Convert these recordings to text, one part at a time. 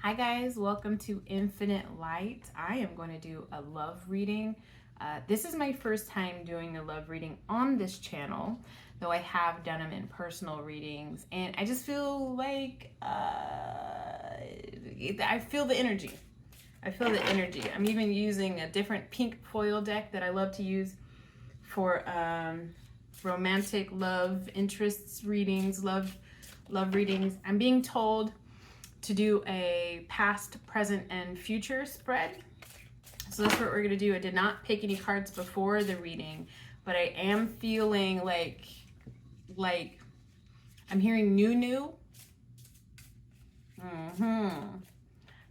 Hi guys, welcome to Infinite Light. I am going to do a love reading. This is my first time doing a love reading on this channel, though I have done them in personal readings, and I just feel like I feel the energy. I feel the energy. I'm even using a different pink foil deck that I love to use for romantic love interests readings, love readings. I'm being told to do a past, present, and future spread. So that's what we're gonna do. I did not pick any cards before the reading, but I am feeling like I'm hearing new.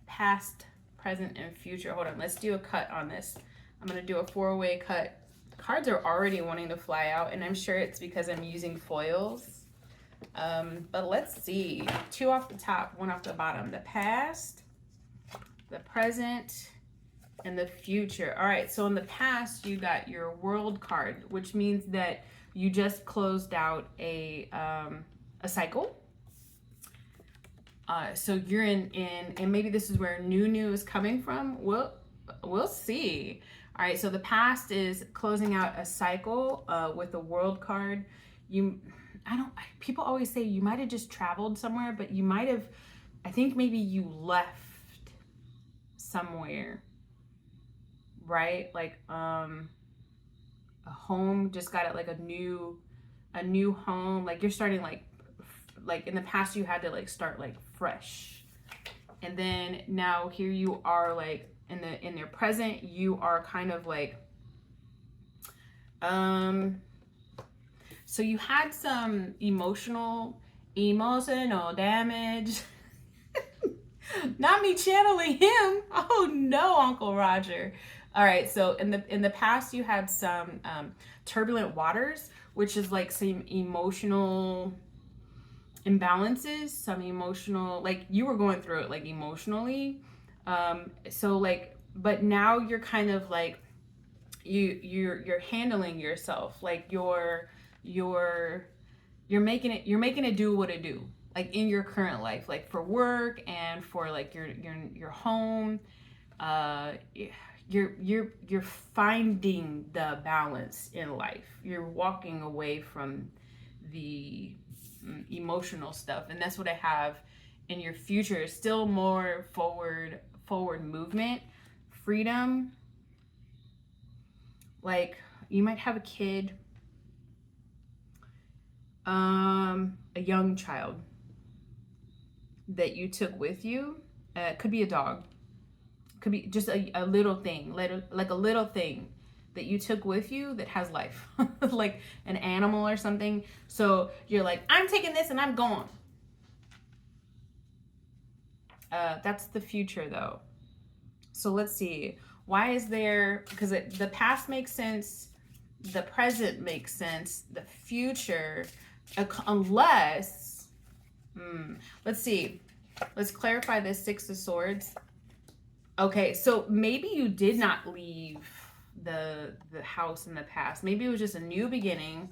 Past, present, and future. Hold on, let's do a cut on this. I'm gonna do a 4-way cut. Cards are already wanting to fly out, and I'm sure it's because I'm using foils. But let's see. 2 off the top, 1 off the bottom. The past, the present, and the future. All right, so in the past, you got your world card, which means that you just closed out a cycle. So you're in, and maybe this is where new is coming from. We'll see. All right, so the past is closing out a cycle with the world card. People always say you might have just traveled somewhere, but you might have, I think maybe you left somewhere, right? Like a home, just got it, like a new home. Like you're starting like in the past you had to like start like fresh. And then now here you are like in their present, you are kind of like so you had some emotional damage. Not me channeling him. Oh no, Uncle Roger. All right, so in the past you had some turbulent waters, which is like some emotional imbalances, some emotional, like you were going through it like emotionally. So like, but now you're kind of like you're handling yourself, like you're making it do what it do, like in your current life, like for work and for like your home. You're finding the balance in life. You're walking away from the emotional stuff, and that's what I have in your future. Still more forward movement, freedom. Like you might have a kid, a young child that you took with you. It could be a dog, could be just a little thing, like a little thing that you took with you that has life, like an animal or something. So you're like, I'm taking this and I'm gone. That's the future though. So let's see. Why is there, because the past makes sense, the present makes sense, the future, unless, let's see. Let's clarify this 6 of Swords. Okay, so maybe you did not leave the house in the past. Maybe it was just a new beginning.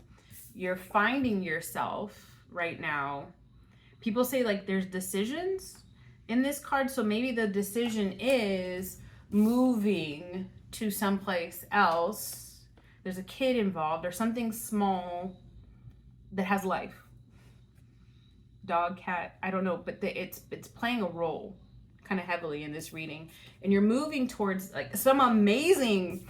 You're finding yourself right now. People say like there's decisions in this card, so maybe the decision is moving to someplace else. There's a kid involved or something small that has life. Dog, cat, I don't know, but it's playing a role kind of heavily in this reading, and you're moving towards like some amazing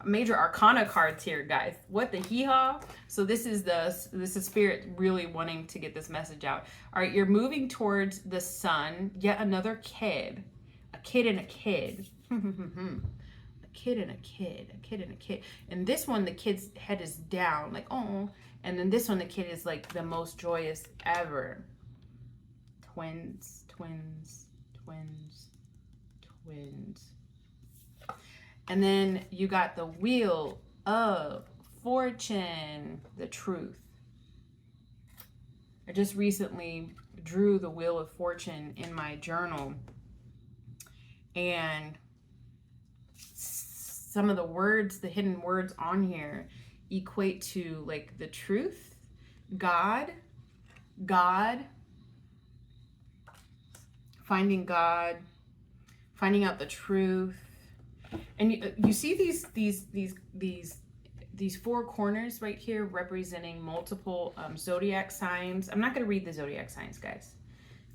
major arcana cards here, guys. What the hee-haw. So this is spirit really wanting to get this message out. All right, you're moving towards the sun. Yet another kid, a kid and a kid. A kid and a kid, a kid and a kid. And this one, the kid's head is down, like, oh. And then this one, the kid is like the most joyous ever. Twins. And then you got the Wheel of Fortune, the truth. I just recently drew the Wheel of Fortune in my journal, and some of the words, the hidden words on here equate to like the truth, God, finding God, finding out the truth. And you see these four corners right here representing multiple zodiac signs. I'm not going to read the zodiac signs, guys,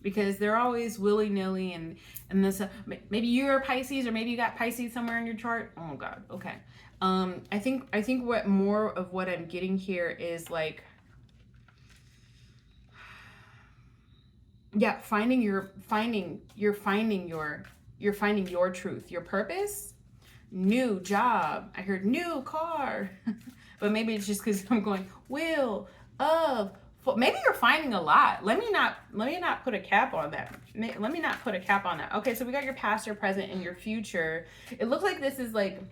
because they're always willy-nilly, and this maybe you're a Pisces, or maybe you got Pisces somewhere in your chart. Oh God. Okay. I think what more of what I'm getting here is like, yeah, finding your truth, your purpose. New job. I heard new car. But maybe it's just because I'm going will of. Maybe you're finding a lot. Let me not put a cap on that. Let me not put a cap on that. Okay, so we got your past, your present, and your future. It looks like this is like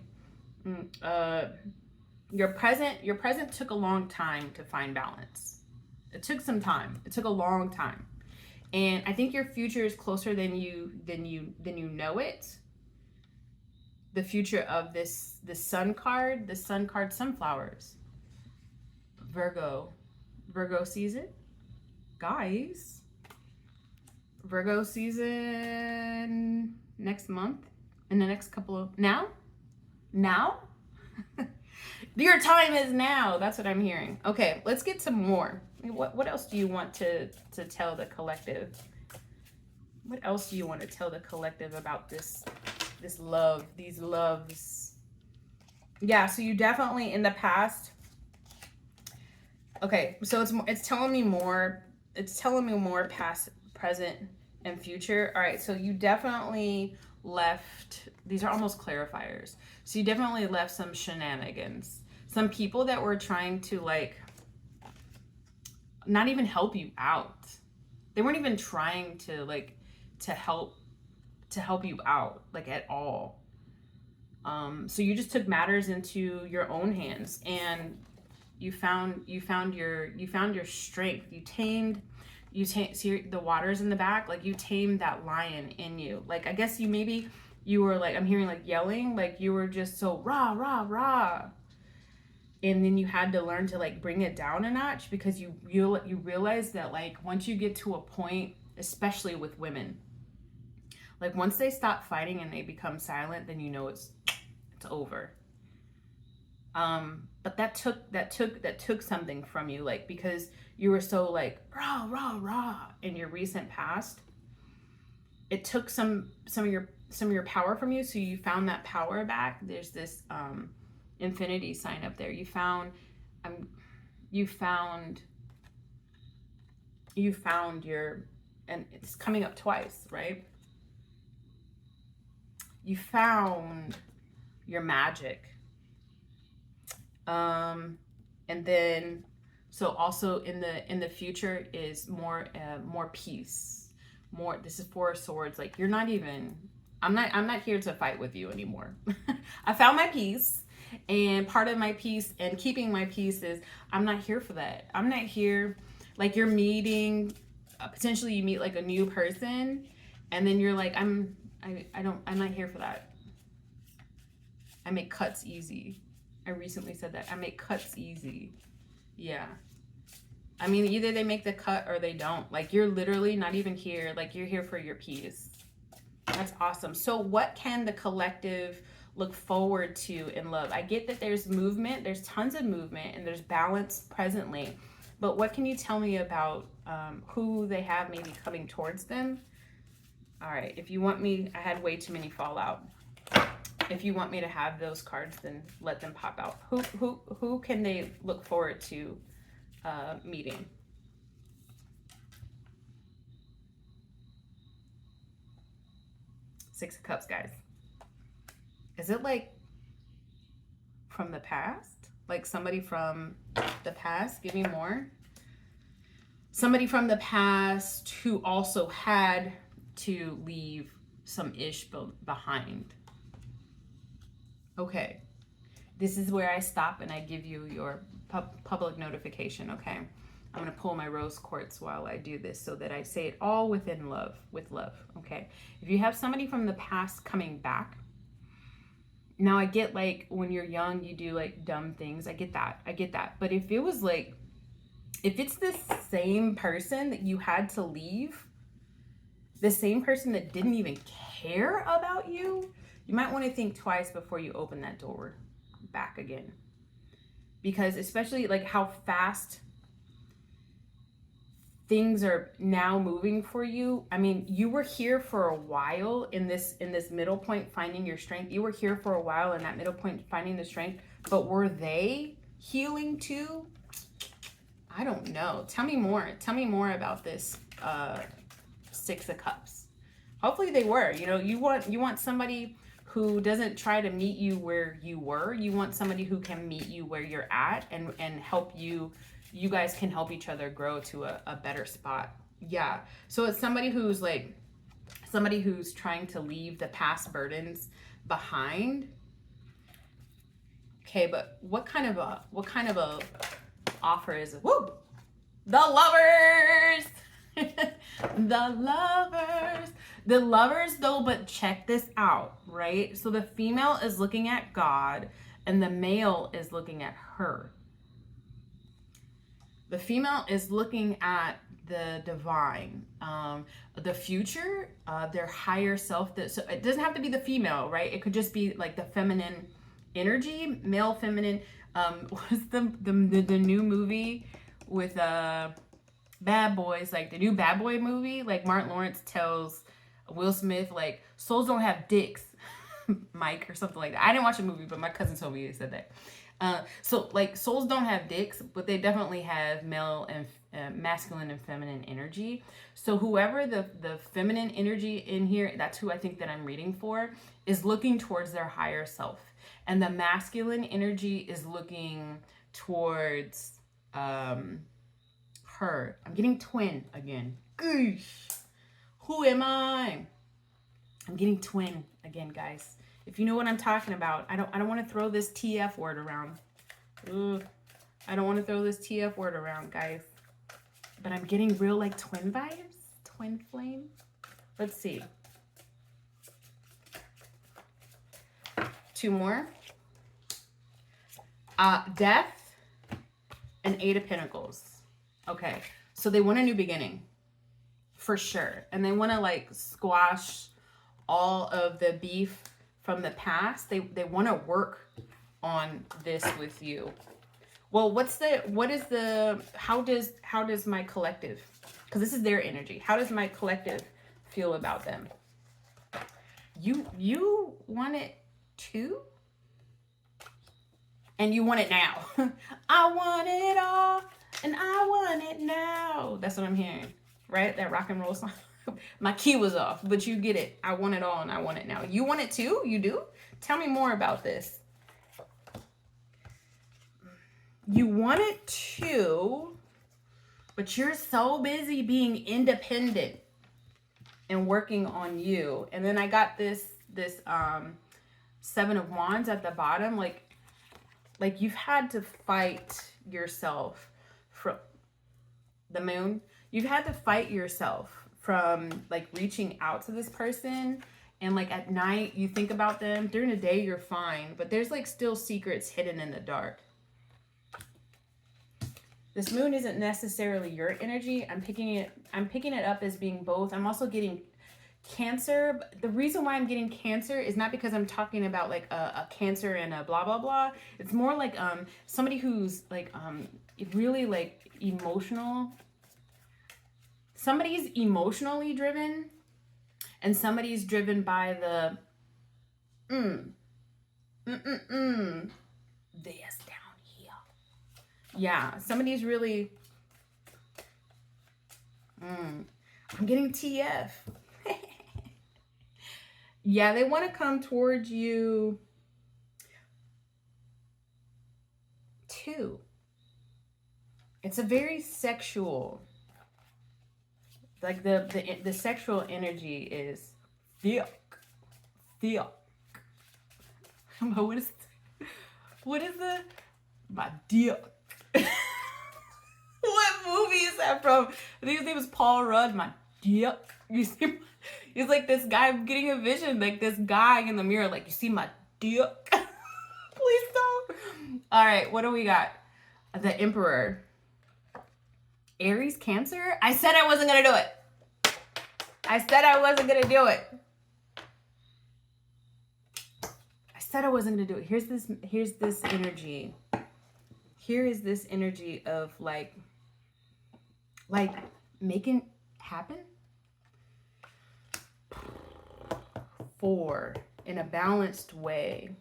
your present took a long time to find balance. It took some time. It took a long time. And I think your future is closer than you know it. The future of this sun card, sunflowers. Virgo season, guys. Virgo season next month, in the next couple of now. Your time is now. That's what I'm hearing. Okay, let's get some more. What else do you want to tell the collective? What else do you want to tell the collective about this love, these loves? Yeah, so you definitely in the past. Okay, so it's telling me more. It's telling me more past, present, and future. All right, so you definitely left. These are almost clarifiers. So you definitely left some shenanigans. Some people that were trying to like not even help you out. They weren't even trying to like to help you out like at all. So you just took matters into your own hands, and you found your strength. You tamed see the waters in the back, like you tamed that lion in you. Like I guess you were like, I'm hearing like yelling, like you were just so rah rah rah, and then you had to learn to like bring it down a notch, because you realize that like once you get to a point, especially with women, like once they stop fighting and they become silent, then you know it's over. But that took something from you, like because you were so like rah rah rah in your recent past. It took some of your power from you, so you found that power back. There's this infinity sign up there. You found your, and it's coming up twice, right? You found your magic. And then so also in the future is more peace. More, this is Four of Swords. Like you're not even, I'm not here to fight with you anymore. I found my peace, and part of my peace and keeping my peace is I'm not here for that. I'm not here, like you're meeting potentially you meet like a new person, and then you're like I'm not here for that. I make cuts easy. I recently said that. I make cuts easy. Yeah. I mean, either they make the cut or they don't. Like, you're literally not even here. Like, you're here for your peace. That's awesome. So what can the collective look forward to in love? I get that there's movement. There's tons of movement, and there's balance presently. But what can you tell me about who they have maybe coming towards them? All right. If you want me, I had way too many fall out. If you want me to have those cards, then let them pop out. Who can they look forward to meeting? Six of Cups, guys. Is it like from the past? Like somebody from the past? Give me more. Somebody from the past who also had to leave some ish behind. Okay, this is where I stop and I give you your public notification, okay? I'm gonna pull my rose quartz while I do this so that I say it all within love, with love, okay? If you have somebody from the past coming back, now I get like when you're young, you do like dumb things. I get that. But if it was like, if it's the same person that you had to leave, the same person that didn't even care about you, you might want to think twice before you open that door back again. Because especially like how fast things are now moving for you. I mean, you were here for a while in this middle point finding your strength. You were here for a while in that middle point finding the strength, but were they healing too? I don't know. Tell me more. Tell me more about this Six of Cups. Hopefully they were. You know, you want somebody who doesn't try to meet you where you were. You want somebody who can meet you where you're at and help you. You guys can help each other grow to a better spot. Yeah. So it's somebody who's trying to leave the past burdens behind. Okay, but what kind of a offer is it? Woo! The lovers! The lovers. The lovers though, but check this out, right? So the female is looking at God and the male is looking at her. The female is looking at the divine, the future, their higher self. So it doesn't have to be the female, right? It could just be like the feminine energy, male, feminine. What's the new movie with Bad Boys, like the new Bad Boy movie? Like Martin Lawrence tells Will Smith, like, souls don't have dicks, Mike, or something like that. I didn't watch the movie, but my cousin told me he said that. So like souls don't have dicks, but they definitely have male and masculine and feminine energy. So whoever the feminine energy in here, that's who I think that I'm reading for, is looking towards their higher self. And the masculine energy is looking towards her. I'm getting twin again. Goosh. Who am I? I'm getting twin again, guys. If you know what I'm talking about, I don't want to throw this TF word around. Ugh. I don't want to throw this TF word around, guys. But I'm getting real like twin vibes. Twin flame. Let's see. 2 more. Death and 8 of Pentacles. Okay. So they want a new beginning. For sure. And they want to like squash all of the beef from the past. They want to work on this with you. Well, how does my collective, because this is their energy, how does my collective feel about them? You want it too? And you want it now. I want it all and I want it now. That's what I'm hearing, right? That rock and roll song. My key was off, but you get it. I want it all and I want it now. You want it too? You do? Tell me more about this. You want it too, but you're so busy being independent and working on you. And then I got this 7 of Wands at the bottom. Like you've had to fight yourself from the moon. You've had to fight yourself from like reaching out to this person, and like at night you think about them. During the day you're fine, but there's like still secrets hidden in the dark. This moon isn't necessarily your energy. I'm picking it up as being both. I'm also getting Cancer. But the reason why I'm getting Cancer is not because I'm talking about like a Cancer and a blah blah blah. It's more like somebody who's like really like emotional. Somebody's emotionally driven, and somebody's driven by the this down here. Yeah, somebody's really I'm getting TF. Yeah, they want to come towards you too. It's a very sexual, like the sexual energy is thick. What is the my dick? What movie is that from? I think his name was Paul Rudd. My dick. You see, he's like this guy. I'm getting a vision, like this guy in the mirror. Like, you see my dick? Please don't. All right, what do we got? The Emperor. Aries, Cancer. I said I wasn't gonna do it. I said I wasn't going to do it. I said I wasn't going to do it. Here's this energy. Here is this energy of like making happen. 4, in a balanced way.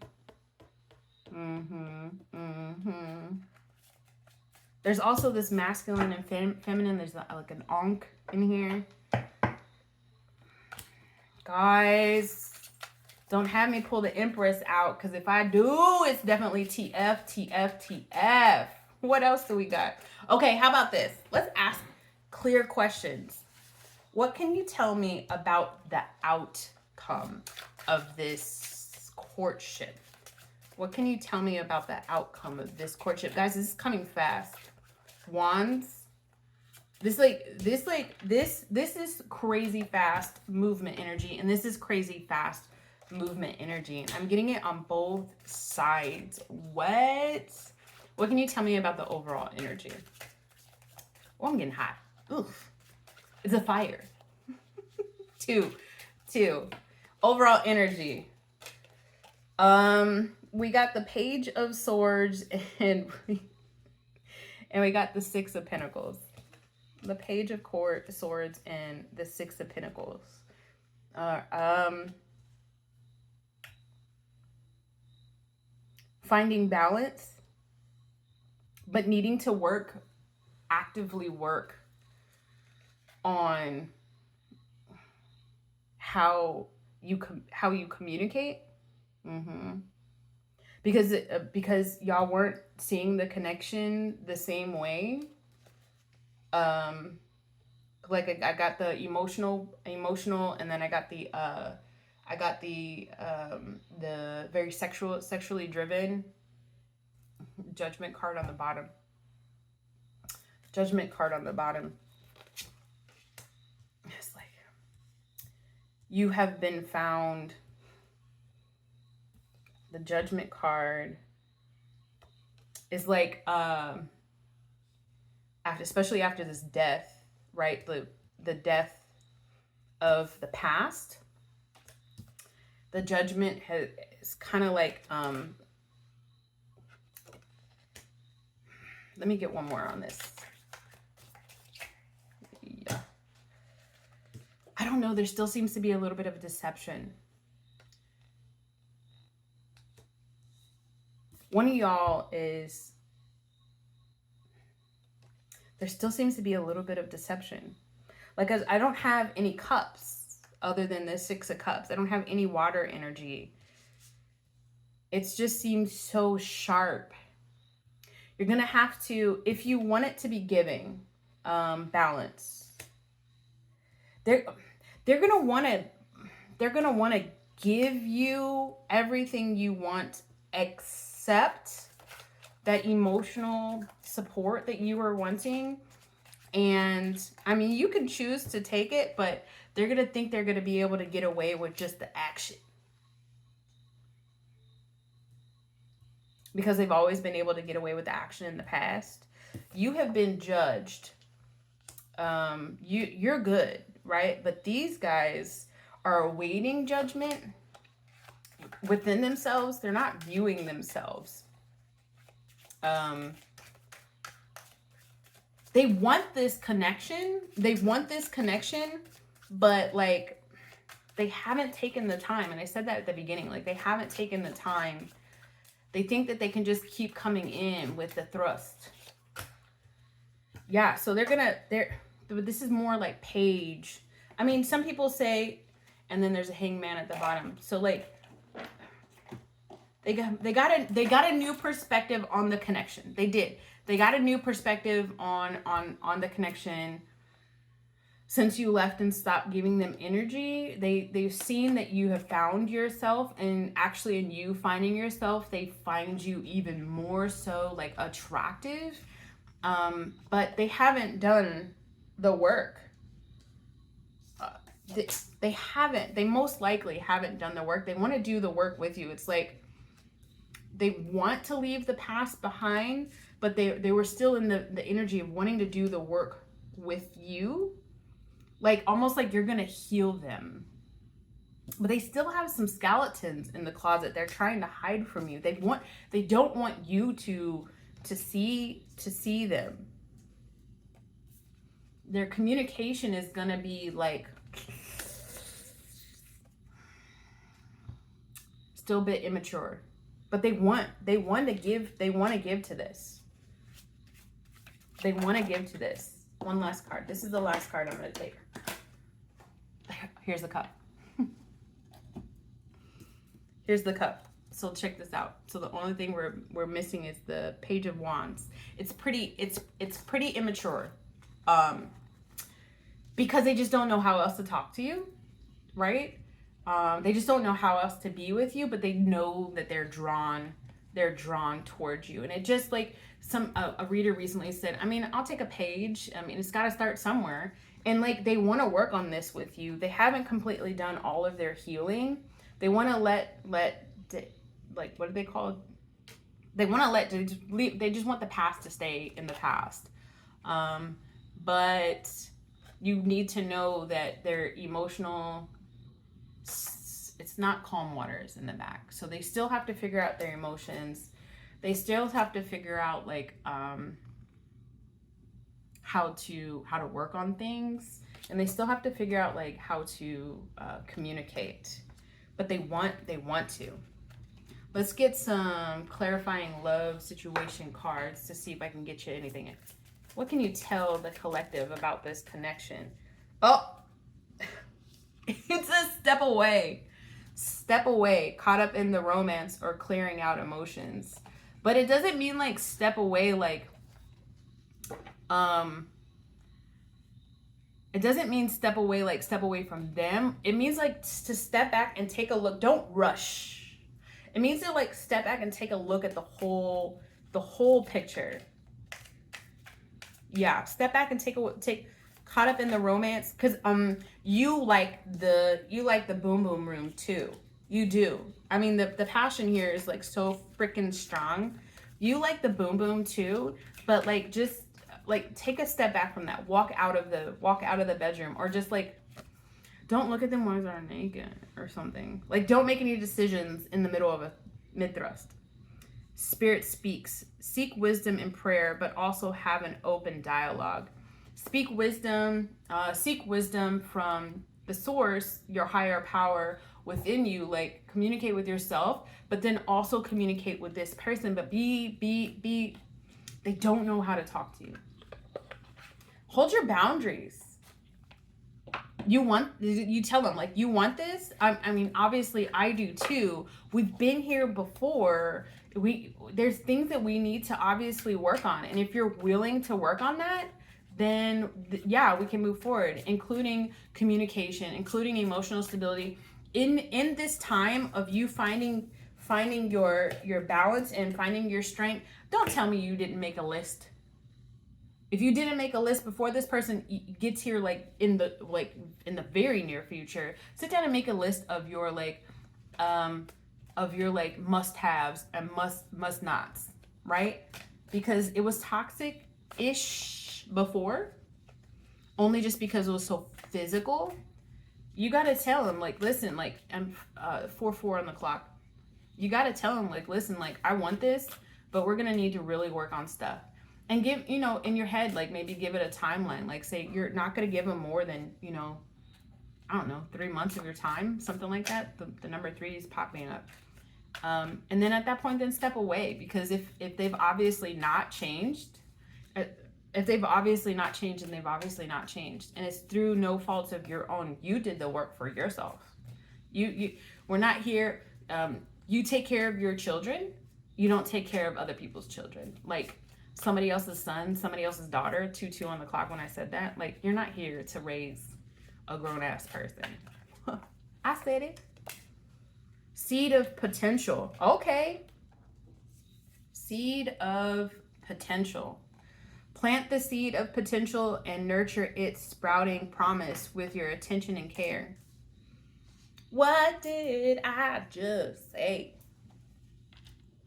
There's also this masculine and feminine. There's like an ankh in here. Guys, don't have me pull the Empress out, because if I do, it's definitely TF, TF, TF. What else do we got? Okay, how about this? Let's ask clear questions. What can you tell me about the outcome of this courtship? What can you tell me about the outcome of this courtship? Guys, this is coming fast. Wands. This is crazy fast movement energy, and this is crazy fast movement energy. And I'm getting it on both sides. What can you tell me about the overall energy? Oh, I'm getting hot. Oof. It's a fire. Two. Overall energy. We got the Page of Swords and we got the 6 of Pentacles. The Page of Swords and the 6 of Pentacles. Finding balance, but needing to actively work on how you communicate. Because y'all weren't seeing the connection the same way. Like I got the emotional, and then I got the very sexually driven. Judgment card on the bottom. It's like, you have been found. The Judgment card is like, especially after this death, right? The death of the past. The Judgment is kind of like, let me get one more on this. Yeah. I don't know. There still seems to be a little bit of a deception. One of y'all is, there still seems to be a little bit of deception. Like, I don't have any cups other than the 6 of Cups. I don't have any water energy. It just seems so sharp. You're going to have to, if you want it to be giving, balance. They're going to want to give you everything you want, except that emotional support that you were wanting. And I mean, you can choose to take it, but they're going to think they're going to be able to get away with just the action. Because they've always been able to get away with the action in the past. You have been judged. You're good, right? But these guys are awaiting judgment within themselves. They're not viewing themselves. They want this connection. But like, they haven't taken the time. And I said that at the beginning, like, they haven't taken the time. They think that they can just keep coming in with the thrust. Yeah, so this is more like Page. I mean, some people say, and then there's a Hangman at the bottom. So like, they got a new perspective on the connection. They did. They got a new perspective on the connection. Since you left and stopped giving them energy, they've seen that you have found yourself, and actually in you finding yourself, they find you even more so like attractive. But they haven't done the work. They most likely haven't done the work. They want to do the work with you. It's like they want to leave the past behind, but they were still in the energy of wanting to do the work with you. like almost like you're gonna heal them. But they still have some skeletons in the closet they're trying to hide from you. They don't want you to see them. Their communication is gonna be like still a bit immature. But they want to give to this. They want to give to this. One last card. This is the last card I'm going to take. Here's the cup. Here's the cup. So check this out. So the only thing we're missing is the Page of Wands. It's pretty immature. Because they just don't know how else to talk to you, right? They just don't know how else to be with you, but they know that they're drawn towards you. And it just like a reader recently said, I mean, I'll take a page. I mean, it's got to start somewhere. And like, they want to work on this with you. They haven't completely done all of their healing. They want to let like, what do they call it? They want to they just want the past to stay in the past. But you need to know that their emotional, it's not calm waters in the back. So they still have to figure out their emotions. They still have to figure out like how to work on things, and they still have to figure out like how to communicate. But they want to. Let's get some clarifying love situation cards to see if I can get you anything. What can you tell the collective about this connection? Oh, it's a step away. Step away, caught up in the romance or clearing out emotions. But it doesn't mean like step away like it doesn't mean step away from them. It means like to step back and take a look. Don't rush. It means to like step back and take a look at the whole picture. Yeah, step back and take caught up in the romance, because you like the boom boom room too. You do. I mean, the passion here is like so freaking strong. You like the boom boom too, but like just like take a step back from that. Walk out of the bedroom, or just like don't look at them while they're naked or something. Like, don't make any decisions in the middle of a mid-thrust. Spirit speaks. Seek wisdom in prayer, but also have an open dialogue. Seek wisdom from the source, your higher power within you. Like, communicate with yourself, but then also communicate with this person. But they don't know how to talk to you. Hold your boundaries. You tell them, like, you want this? I mean, obviously I do too. We've been here before. There's things that we need to obviously work on. And if you're willing to work on that, then yeah, we can move forward, including communication, including emotional stability. In this time of you finding your balance and finding your strength, don't tell me you didn't make a list. If you didn't make a list before this person gets here, like in the very near future, sit down and make a list of your must-haves and must-nots, right? Because it was toxic-ish before, only just because it was so physical. You got to tell them, like, listen, like, I'm 4 on the clock. You got to tell them, like, listen, like, I want this, but we're going to need to really work on stuff. And give, in your head, like, maybe give it a timeline. Like, say you're not going to give them more than, I don't know, 3 months of your time, something like that. The number 3 is popping up. And then at that point, then step away. Because if they've obviously not changed, and they've obviously not changed, and it's through no fault of your own, you did the work for yourself. We're not here. You take care of your children. You don't take care of other people's children. Like, somebody else's son, somebody else's daughter, 2 on the clock when I said that. Like, you're not here to raise a grown-ass person. I said it. Seed of potential. Okay. Seed of potential. Plant the seed of potential and nurture its sprouting promise with your attention and care. What did I just say?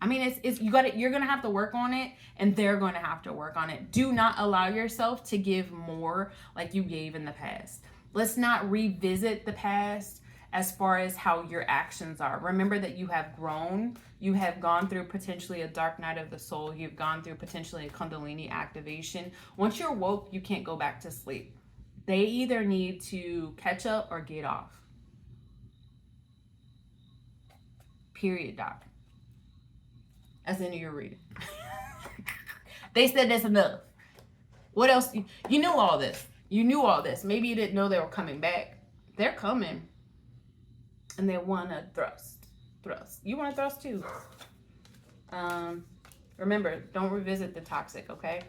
I mean, you're going to have to work on it, and they're going to have to work on it. Do not allow yourself to give more like you gave in the past. Let's not revisit the past as far as how your actions are. Remember that you have grown. You have gone through potentially a dark night of the soul. You've gone through potentially a Kundalini activation. Once you're woke, you can't go back to sleep. They either need to catch up or get off. Period, doc. That's the end of your reading. They said that's enough. What else? You knew all this. You knew all this. Maybe you didn't know they were coming back. They're coming. And they want to thrust. You want to thrust too. Remember, don't revisit the toxic, okay?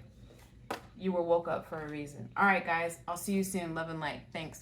You were woke up for a reason. All right, guys. I'll see you soon. Love and light. Thanks.